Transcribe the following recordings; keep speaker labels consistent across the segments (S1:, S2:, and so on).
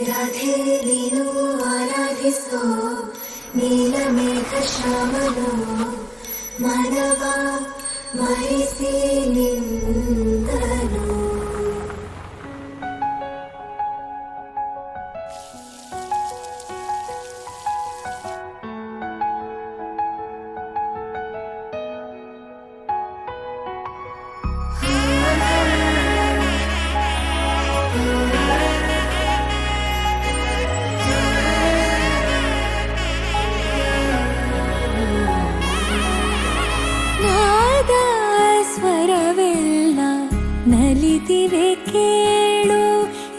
S1: ರಾಧೆ ನೀನು ಆರಾಧಿಸೋ ನೀಲಮೇಘ ಶ್ಯಾಮನೋ ಮನವ ಮರಿಸಿ ನಿಂದನು.
S2: ನಲಿದಿವೆ ಕೇಳು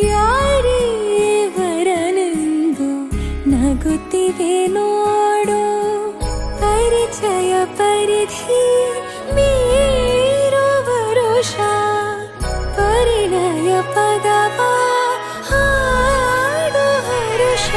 S2: ಯಾರೇ ವರನೆಂದು ನಗುತ್ತಿವೆ ನೋಡು. ಪರಿಚಯ ಪರಿಧಿ ಮೀರು ವರುಷ ಪರಿಣಯ ಪದವ ಹಾಡು ಹರುಷ.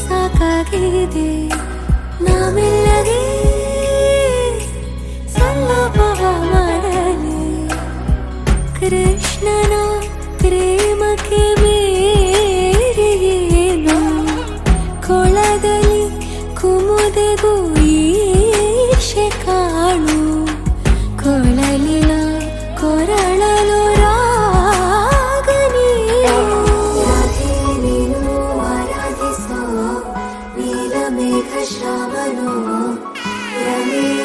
S2: ಸಾಕಾಗಿದೆ ನಾಮೆಲ್ಲಗೆ ಸಲ್ಲಭವ ಮಾಡಲಿ. ಕೃಷ್ಣನ ಪ್ರೇಮಕ್ಕೆ ಬೇರೆಯೇನು ಕೊಳದಲ್ಲಿ ಕುಮುದೆಗೂ ಈರ್ಷೆ ಕಾಣು. ಕೊಳಲಿನ ಕೊರಳಲು
S1: ಮೇಘ ಶ್ರಾವಣೋ ರಮೆಯ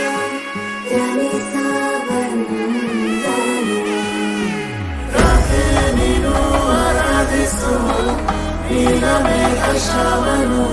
S1: ರಮಿಸವಂದನು. ರಾಧೆ ನೀನು ಆರಾಧಿಸೋ ನೀಲಮೇಘ ಶ್ರಾವಣೋ